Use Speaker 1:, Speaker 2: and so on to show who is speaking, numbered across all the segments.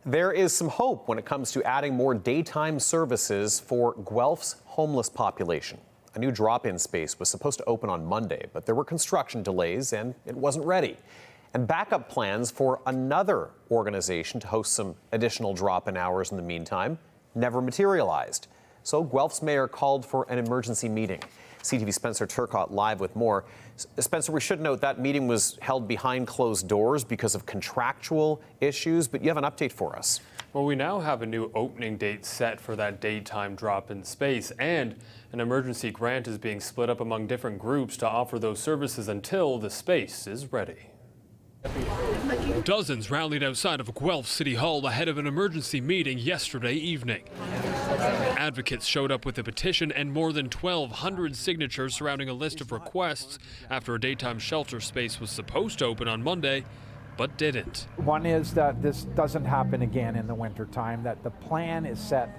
Speaker 1: There is some hope when it comes to adding more daytime services for Guelph's homeless population. A new drop-in space was supposed to open on Monday, but there were construction delays and it wasn't ready. And backup plans for another organization to host some additional drop-in hours in the meantime never materialized. So Guelph's mayor called for an emergency meeting. CTV's Spencer Turcotte live with more. Spencer, we should note that meeting was held behind closed doors because of contractual issues, but you have an update for us.
Speaker 2: Well, we now have a new opening date set for that daytime drop-in space, and an emergency grant is being split up among different groups to offer those services until the space is ready.
Speaker 3: Dozens rallied outside of Guelph City Hall ahead of an emergency meeting yesterday evening. Advocates showed up with a petition and more than 1,200 signatures surrounding a list of requests after a daytime shelter space was supposed to open on Monday, but didn't.
Speaker 4: One is that this doesn't happen again in the wintertime, that the plan is set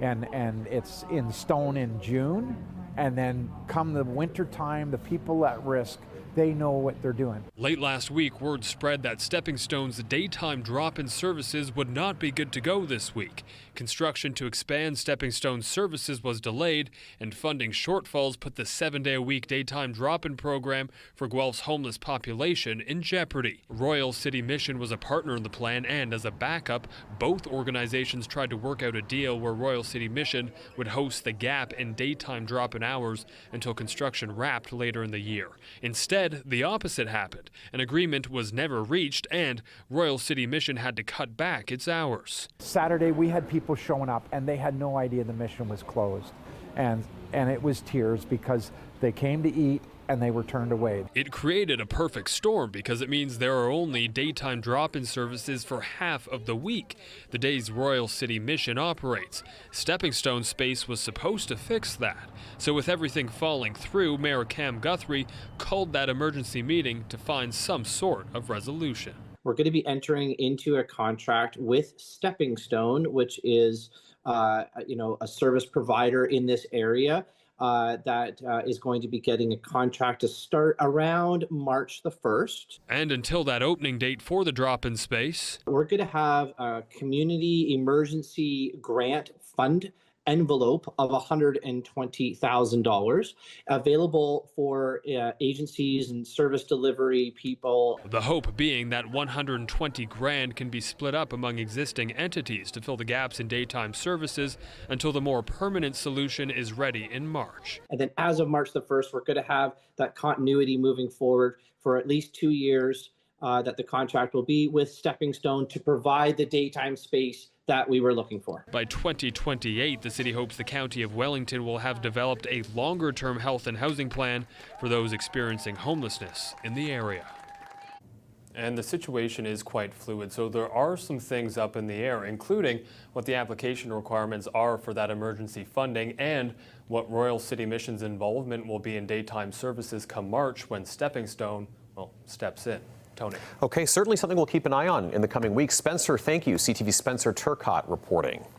Speaker 4: and it's in stone in June, and then come the wintertime, the people at risk, they know what they're doing.
Speaker 3: Late last week, word spread that Stepping Stone's daytime drop-in services would not be good to go this week. Construction to expand Stepping Stone's services was delayed, and funding shortfalls put the 7-day-a-week daytime drop-in program for Guelph's homeless population in jeopardy. Royal City Mission was a partner in the plan, and as a backup, both organizations tried to work out a deal where Royal City Mission would host the gap in daytime drop-in hours until construction wrapped later in the year. Instead, the opposite happened. An agreement was never reached, and Royal City Mission had to cut back its hours.
Speaker 4: Saturday, we had people showing up, and they had no idea the mission was closed. And it was tears because they came to eat, and they were turned away.
Speaker 3: It created a perfect storm because it means there are only daytime drop-in services for half of the week, the days Royal City Mission operates. Stepping Stone space was supposed to fix that. So with everything falling through, Mayor Cam Guthrie called that emergency meeting to find some sort of resolution.
Speaker 5: We're going to be entering into a contract with Stepping Stone, which is a service provider in this area. That is going to be getting a contract to start around March the 1st.
Speaker 3: And until that opening date for the drop-in space,
Speaker 5: we're going to have a community emergency grant fund envelope of $120,000 available for agencies and service delivery people.
Speaker 3: The hope being that 120 grand can be split up among existing entities to fill the gaps in daytime services until the more permanent solution is ready in March.
Speaker 5: And then as of March the 1st, we're going to have that continuity moving forward for at least 2 years that the contract will be with Stepping Stone to provide the daytime space that we were looking for.
Speaker 3: By 2028, the city hopes the County of Wellington will have developed a longer-term health and housing plan for those experiencing homelessness in the area.
Speaker 2: And the situation is quite fluid, so there are some things up in the air, including what the application requirements are for that emergency funding and what Royal City Mission's involvement will be in daytime services come March when Stepping Stone, steps in. Tony.
Speaker 1: Okay, certainly something we'll keep an eye on in the coming weeks. Spencer, thank you. CTV's Spencer Turcotte reporting.